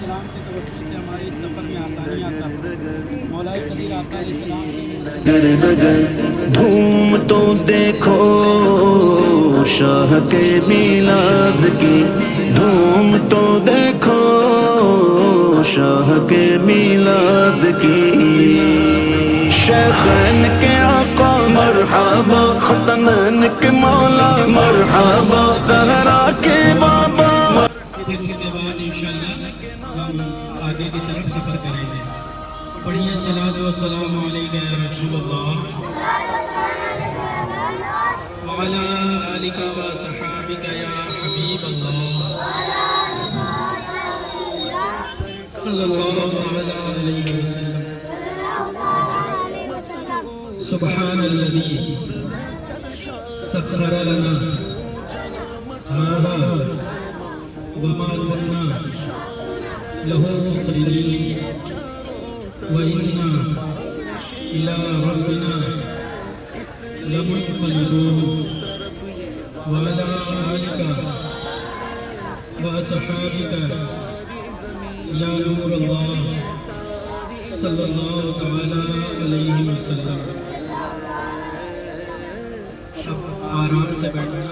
السلام کے توسل سے ہمارے اس سفر میں آسانی آتا ہے۔ مولا قدیر آقا علیہ السلام کے دھوم تو دیکھو شاہ کے میلاد کی، دھوم تو دیکھو شاہ کے میلاد کی، شیخین کے آقا مرحبا، ختنین کے مولا مرحبا، زہرا کے بابا۔ پھر اس کے بعد انشاءاللہ ہم آگے کی طرف سفر کریں گے۔ پڑھیے صلاۃ و سلام علیک یا رسول اللہ وعلی آلک و صحابک یا حبیب اللہ صلی اللہ علیہ وسلم۔ سبحان الذی سخر لنا هذا وما كنا له مقرنين وإنا إلى ربنا لمنقلبون وعلى آلك وأصحابك يا نور الله صلى الله تعالى عليه وسلم۔ آرام سے بیٹھنا۔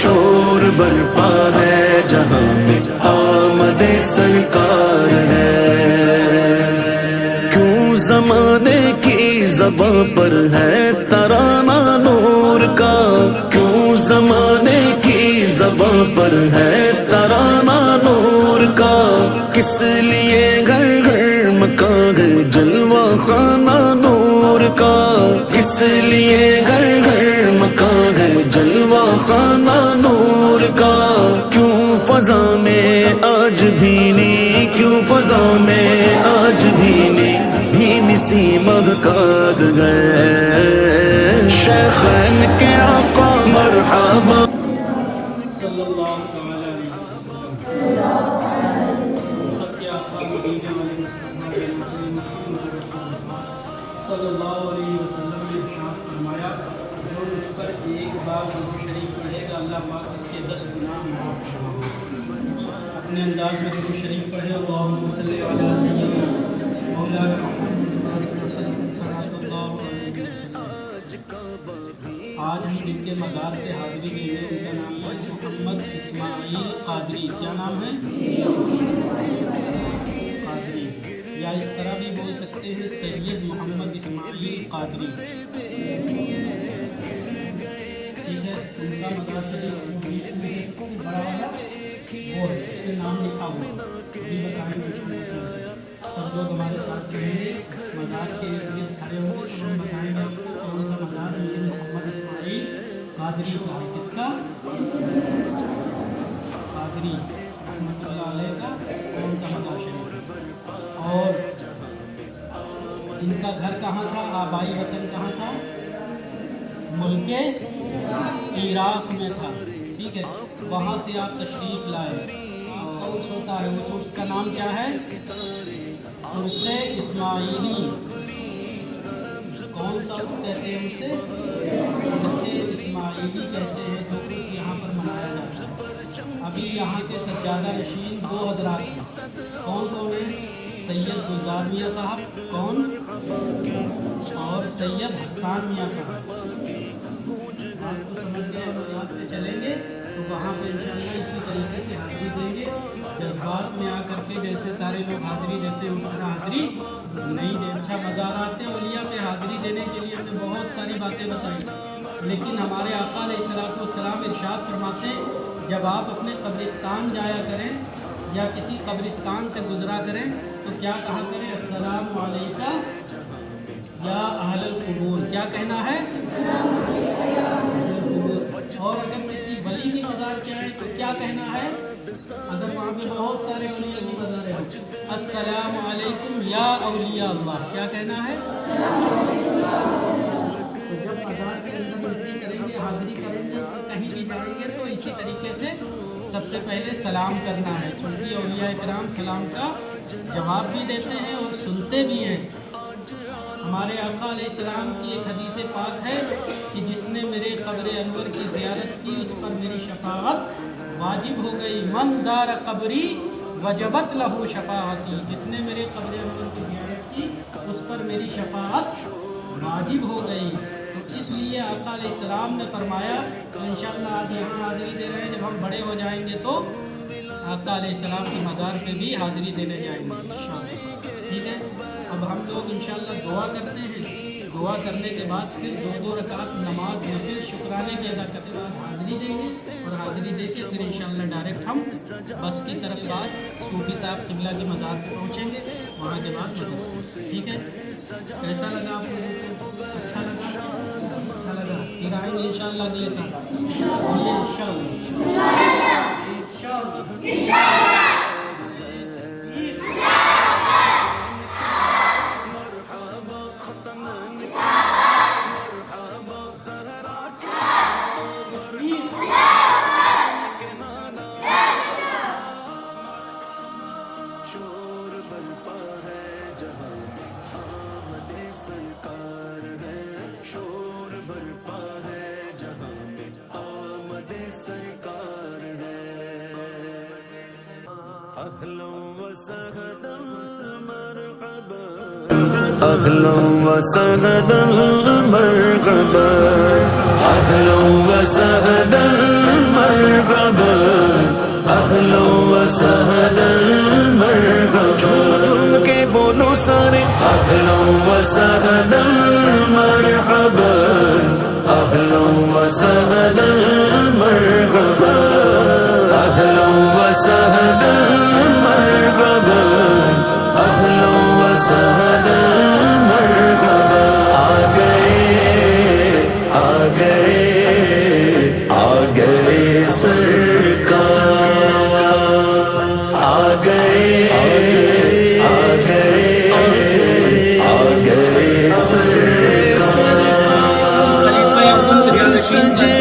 شور برپا ہے جہاں میں آمد سرکار ہے، کیوں زمانے کی زباں پر ہے ترانہ نور کا، کیوں زمانے کی زباں پر ہے ترانہ نور کا، کس لیے گھر گھر مکان ہے جلوہ خانہ نور کا، کس لیے گھر گھر مکان ہے جلوہ خانہ نور کا، کیوں فضا میں آج بھی نہیں، کیوں فضا میں آج بھی نہیں، بھی سی مہکار گئے شیخین کے آقا مرحبا۔ صلی اللہ تعالی علیہ وسلم۔ سب کے آقا مدینہ والے مصطفیٰ صلی اللہ علیہ وسلم نے ارشاد فرمایا، جو مجھ پر ایک بار درود شریف پڑھے گا اللہ پاک اس کے 10 گناہ معاف فرمائے۔ اپنے انداز میں درود شریف پڑھے، اللہم صلی علی سیدنا مولانا محمد صلی اللہ علیہ وسلم۔ آج ہم جن کے مزار پہ حاضری دیں گے ان کا نام ہے محمد اسماعیل قادری۔ کیا نام ہے؟ قادری، یا اس طرح بھی بول سکتے ہیں سید محمد اسماعیل قادری۔ ٹھیک ہے، ان کا مزار شریف بڑا والا وہ ہے، اس کے نام لکھا ہوا ابھی بتائیں گے۔ سب لوگ ہمارے ساتھ رہیں گے، مزار کے ارد گرد کھڑے ہوں گے، ہم بتائیں گے آپ کو کون سا مزار ہے محمد اسماعیل قادری کا ہے۔ کس کا؟ قادری رحمۃ اللہ علیہ کا کون سا مزار شریف ہے؟ اور ان کا گھر کہاں تھا، آبائی وطن کہاں تھا؟ ملک عراق میں تھا۔ ٹھیک ہے، وہاں سے آپ تشریف لائے۔ عرس ہوتا ہے، اس عرس کا نام کیا ہے؟ عرس اسماعیلی۔ کون سا عرس کہتے ہیں اسے؟ عرس اسماعیلی کہتے ہیں، جو عرس یہاں پر منایا جاتا ہے۔ ابھی یہاں کے سجادہ نشین 2 حضرات ہیں، کون کون ہیں؟ سید گلزار میاں صاحب، کون؟ اور سید حسان میاں صاحب۔ آپ کو سمجھ گئے، ہم یاد پہ چلیں گے تو وہاں پہ انشاءاللہ اسی طریقے سے حاضری دیں گے۔ جذبات میں آ کر کے جیسے سارے لوگ حاضری دیتے ہیں اس طرح حاضری نہیں دیں۔ اچھا، مزارات اولیاء پہ حاضری دینے کے لیے ہم نے بہت ساری باتیں بتائیں، لیکن ہمارے آقا علیہ الصلوۃ والسلام ارشاد فرماتے ہیں جب آپ اپنے قبرستان جایا کریں یا کسی قبرستان سے گزرا کریں تو کیا کہا کریں؟ السلام علیکہ یا اہل القبور۔ کیا کہنا ہے؟ اور اگر کسی ولی کی مزار پہ آئے تو کیا کہنا ہے؟ اگر وہاں پہ بہت سارے اولیاء کی مزار ہے، السلام علیکم یا اولیاء اللہ۔ کیا کہنا ہے؟ تو جب مزار کے اندر حاضری کریں گے، حاضری کریں گے، کہیں بھی جائیں گے تو اسی طریقے سے سب سے پہلے سلام کرنا ہے، چونکہ اولیاء کرام سلام کا جواب بھی دیتے ہیں اور سنتے بھی ہیں۔ ہمارے آقا علیہ السلام کی ایک حدیث پاک ہے کہ جس نے میرے قبر انور کی زیارت کی اس پر میری شفاعت واجب ہو گئی. من زار قبری وجبت لہو شفاعتی. جس نے میرے قبر انور کی زیارت کی اس پر میری شفاعت واجب ہو گئی. تو اس لیے آقا علیہ السلام نے فرمایا تو انشاءاللہ آج یہاں حاضری دے رہے ہیں. جب ہم بڑے ہو جائیں گے تو آقا علیہ السلام کی مزار پہ بھی حاضری دینے جائیں گے انشاءاللہ. ٹھیک ہے. اب ہم لوگ انشاءاللہ دعا کرتے ہیں. دعا کرنے کے بعد پھر 2 رکعت نماز نفل شکرانے کی ادا کرتے بعد حاضری دیں گے اور حاضری دے کے پھر انشاءاللہ ڈائریکٹ ہم بس کی طرف آج صوفی صاحب قبلہ کی مزار پہ پہنچیں گے. وہاں کے بعد مدرسے. ٹھیک ہے. کیسا لگا آپ لوگوں کو؟ اچھا لگا. پھر آئیں گے انشاءاللہ اگلے سال. شور برپا ہے جہاں میں آمد سرکار ہے. شور برپا ہے جہاں میں آمد سرکار ہے. اہلا و سہلا مرحبا اہلا و سہلا مرحبا اہلا و سہلا مرحبا اہلا و سہلا مرحبا. جھوم جھوم کے بولو سارے اہلا و سہلا مرحبا اہلا و سہلا مرحبا اہلا و سہلا مرحبا اہلا و سہلا مرحبا. آ گئے آ گئے آ گئے سرکار. آ گئے آ گئے آ گئے سرکار. سجے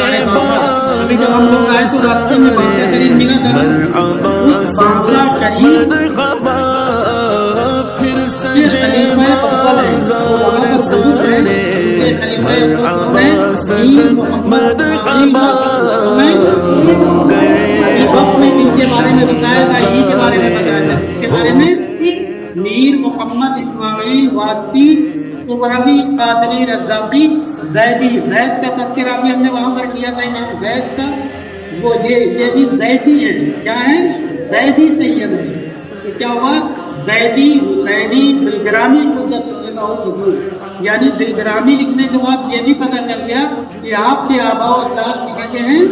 مرحبا مرحبا پھر سجے بازار سارے مرحبا سد مرحبا گئے میر محمد اسماعیل واسطی سبرمی قادری رزاقی زیدی. زید کا تذکرہ بھی ہم نے وہاں پر کیا تھا. امام زید کا وہ یہ بھی زیدی ہے. کیا ہے؟ زیدی سید ہے. تو کیا ہوا؟ زیدی حسینی بلگرامی قدس سرہ حضور. یعنی بلگرامی لکھنے کے بعد یہ بھی پتہ چل گیا کہ آپ کے آباء و اجداد کہاں کے ہیں.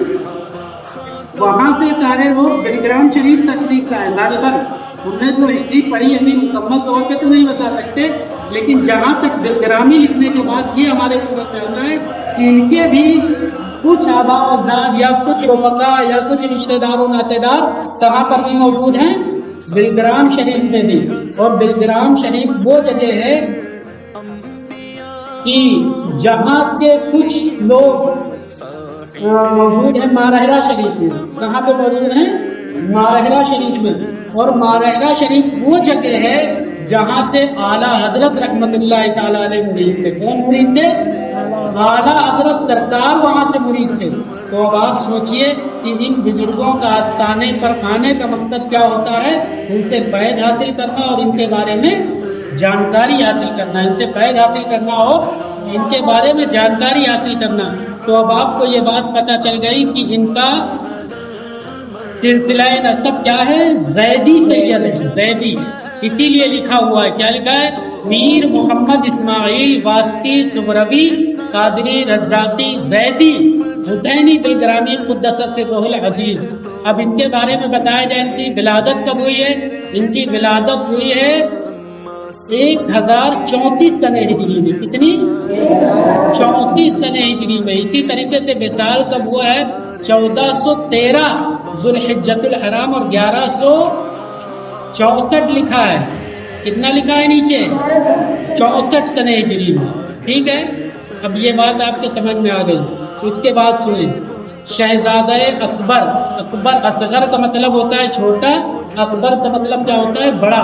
وہاں سے سارے لوگ بلگرام شریف تشریف لائے. غالباً ہم نے تو ہندی پڑھی ابھی مکمل طور پہ تو نہیں بتا سکتے لیکن جہاں تک بلگرامی لکھنے کے بعد یہ ہمارے صورت میں ہوتا ہے کہ ان کے بھی کچھ آباء و اجداد یا کچھ رفقا یا کچھ رشتہ دار و ناطے دار کہاں پر بھی موجود ہیں؟ بلگرام شریف میں بھی. اور بلگرام شریف وہ جگہ ہے کہ جہاں کے کچھ لوگ موجود ہیں مارہرہ شریف میں. کہاں پہ موجود ہیں؟ مارہرہ شریف میں. اور مارہرہ شریف وہ جگہ ہے جہاں سے اعلیٰ حضرت رحمت اللہ تعالیٰ علیہ مرید تھے. کون مرید تھے؟ اعلیٰ حضرت سرکار وہاں سے مرید تھے. تو اب آپ سوچئے کہ ان بزرگوں کا آستانے پر آنے کا مقصد کیا ہوتا ہے؟ ان سے فیض حاصل کرنا اور ان کے بارے میں جانکاری حاصل کرنا. ان سے فیض حاصل کرنا اور ان کے بارے میں جانکاری حاصل کرنا. تو اب آپ کو یہ بات پتہ چل گئی کہ ان کا سلسلہ نسب کیا ہے؟ زیدی سید ہے. زیدی اسی لیے لکھا ہوا ہے. کیا لکھا ہے؟ میر محمد اسماعیل واسطی سبروی قادری رزاقی زیدی حسینی بلگرامی قدس سرہ العزیز. اب ان کے بارے میں بتایا جائے ان کی ولادت کب ہوئی ہے. ان کی ولادت ہوئی ہے 1034 سنہ ہجری میں. کتنی؟ 34 سنہ ہجری میں. اسی طریقے سے وصال کب ہوا ہے؟ 1413 ذوالحجۃ الحرام اور 1164 لکھا ہے. کتنا لکھا ہے نیچے؟ 64 سنہ ہجری میں. ٹھیک ہے. اب یہ بات آپ کے سمجھ میں آ گئی. اس کے بعد سنیں شہزادہ اکبر. اکبر اصغر کا مطلب ہوتا ہے چھوٹا، اکبر کا مطلب کیا ہوتا ہے؟ بڑا.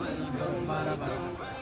12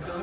4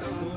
2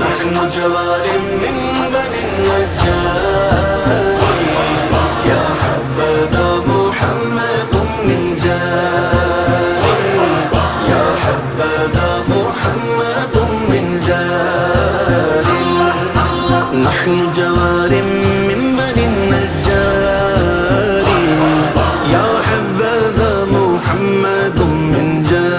نحن جوار من بني النجار يا حبذا محمد من جار يا حبذا محمد من جار نحن جوار من بني النجار يا حبذا محمد من جار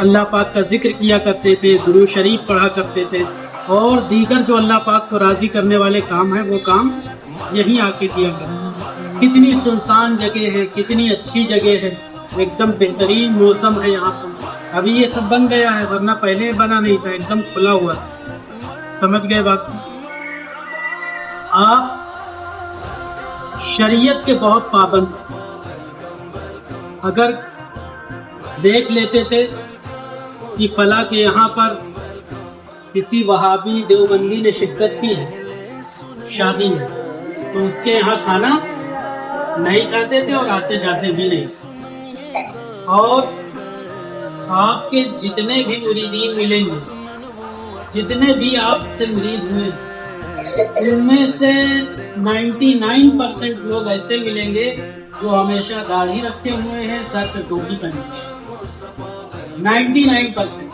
اللہ پاک کا ذکر کیا کرتے تھے، درود شریف پڑھا کرتے تھے، اور دیگر جو اللہ پاک کو راضی کرنے والے کام ہیں وہ کام یہیں آ کے کیا کرتے۔ کتنی سنسان جگہ ہے، کتنی اچھی جگہ ہے، ایک دم بہترین موسم ہے یہاں پر۔ ابھی یہ سب بن گیا ہے، ورنہ پہلے بنا نہیں تھا، ایک دم کھلا ہوا تھا۔ سمجھ گئے بات؟ آپ شریعت کے بہت پابند، اگر دیکھ لیتے تھے کہ فلاں کے یہاں پر کسی وہابی دیوبندی نے شرکت کی ہے شادی میں، تو اس کے یہاں کھانا نہیں کھاتے تھے اور آتے جاتے بھی نہیں۔ اور آپ کے جتنے بھی مریدین ملیں گے، جتنے بھی آپ سے مرید ہوئے، ان میں سے 99% لوگ ایسے ملیں گے جو ہمیشہ داڑھی رکھے ہوئے ہیں، سر پہ ٹوپی پہنے ہیں۔ 99%۔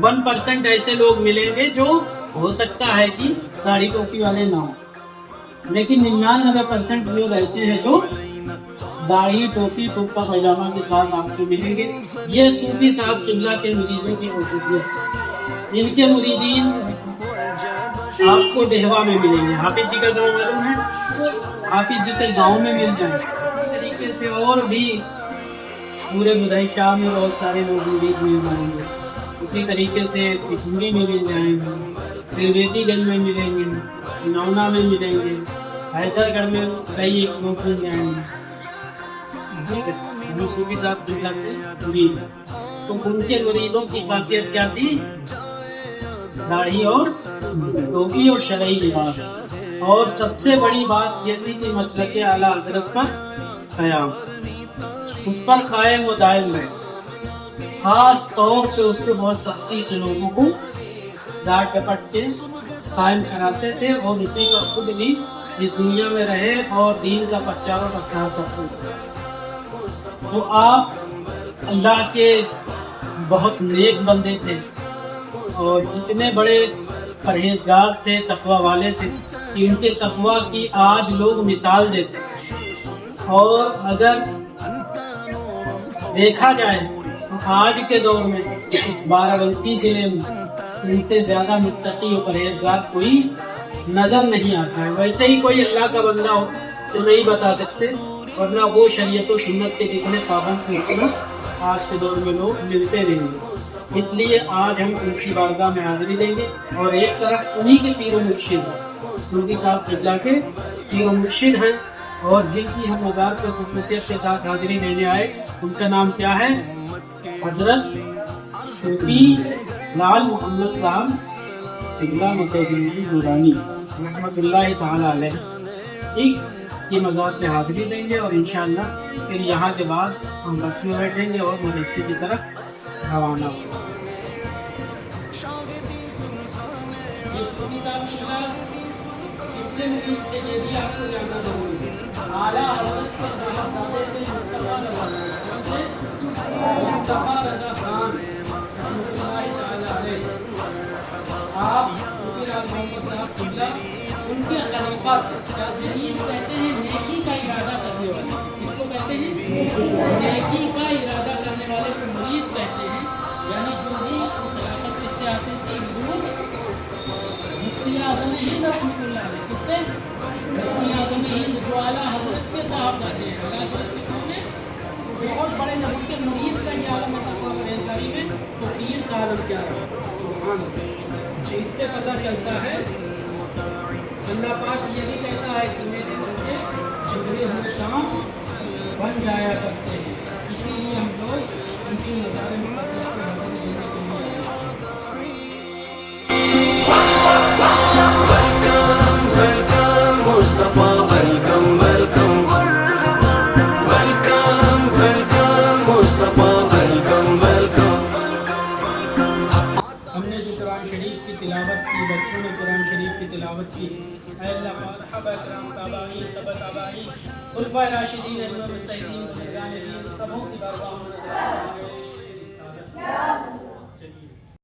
1% ایسے لوگ ملیں گے جو ہو سکتا ہے کہ داڑھی ٹوپی والے نہ ہوں، لیکن 99% لوگ ایسے ہیں جو داڑھی ٹوپی کرتا پائجامہ کے ساتھ آپ کو ملیں گے۔ یہ صوفی صاحب قبلہ کے مریدوں کی خصوصیت ہے۔ ان کے مریدین آپ کو ڈہوا میں ملیں گے۔ حافظ جی کا گاؤں معلوم ہے، حافظ جی کے گاؤں میں مل جائیں۔ اسی طریقے سے اور بھی پورے بدھائی شاہ میں بہت سارے لوگ مرید مل جائیں گے۔ اسی طریقے سے پچھوڑی میں مل جائیں گے، ترویتی گنج میں ملیں گے، نونا میں ملیں گے، حیدر گڑھ میں کئی لوگ مل جائیں گے۔ صوفی صاحب قبلہ سے مرید، تو ان کے مریدوں کی خاصیت کیا تھی؟ داڑھی اور ٹوپی اور شرعی لباس۔ اور سب سے بڑی بات یہ تھی کہ مسلک اعلیٰ حضرت پر قیام، اس پر قائم و دائم ہے۔ خاص طور پہ اس کو بہت سختی سے لوگوں کو ڈانٹ ڈپٹ کے قائم کراتے تھے، اور اسی کا خود بھی اس دنیا میں رہے اور دین کا پرچار و پرسار کرتے تھے۔ تو آپ اللہ کے بہت نیک بندے تھے، اور اتنے بڑے پرہیزگار تھے، تقوی والے تھے، ان کے تقوی کی آج لوگ مثال دیتے۔ اور اگر دیکھا جائے تو آج کے دور میں اس بارہبنکی ضلع میں ان سے زیادہ متقی و پرہیزگار کوئی نظر نہیں آتا ہے۔ ویسے ہی کوئی اللہ کا بندہ ہو تو نہیں بتا سکتے، ورنہ وہ شریعت و سنت کے جتنے پابند تھے آج کے دور میں لوگ ملتے نہیں ہیں۔ اس لیے آج ہم ان کی بارگاہ میں حاضری دیں گے، اور ایک طرف انہی کے پیر و مرشد ہیں، صوفی صاحب قبلہ کے پیر و مرشد ہیں، اور جن کی ہم مزار کے خصوصیت کے ساتھ حاضری دینے آئے، ان کا نام کیا ہے؟ حضرت صوفی لال محمد صاحب قبلہ متولی نورانی رحمۃ اللہ تعالی علیہ، ٹھیک، کی مزار پہ حاضری دیں گے، اور انشاءاللہ پھر یہاں کے بعد ہم بس میں بیٹھیں گے اور مدرسے کی طرف روانہ ہوں گے۔ یہ صوفی صاحب قبلہ اس سے مرید تھے، یہ بھی آپ کو جاننا ضروری ہے۔ اعلیٰ حضرت کے صاحبزادے تھے مصطفیٰ رضا خان، مصطفیٰ رضا خان رحمۃ اللہ تعالی علیہ۔ آپ صوفی لال محمد صاحب قبلہ ان کے خلیفہ تھے، کہتے ہیں نیکی کا ارادہ کرنے والے، اس کو کہتے ہیں نیکی کا ارادہ کرنے والے کو مرید کہتے ہیں۔ یعنی جو بھی خلافت کی سیاست کی روح مفتی اعظم ہند رحمۃ اللہ علیہ، کس سے؟ مفتی اعظم ہند، جو اعلیٰ حضرت کے صاحبزادے ہیں۔ اعلیٰ حضرت کے کون ہیں؟ بہت بڑے جب ان کے مرید کا یہ عالم ہے تقویٰ پرہیزگاری میں، تو پیر کا عالم کیا ہے؟ سبحان اللہ۔ اس سے پتہ چلتا ہے اللہ پاک یہ بھی کہتا ہے کہ میرے بندے جبرے ہوئے شام بن جایا کرتے ہیں، اسی لیے ہم لوگ ان کی نظارے مقدس کو حاضر دینے کے لیے Welcome Mustafa, welcome, welcome, welcome, welcome Mustafa, welcome, welcome. ہم نے جو قرآن شریف کی تلاوت کی، بچوں نے قرآن شریف کی تلاوت کی، اے اللہ پاک صحابہ کرام، تابعین، تبع تابعین، خلفائے راشدین، ائمہ مجتہدین، بزرگان دین، سبوں کی بارگاہ میں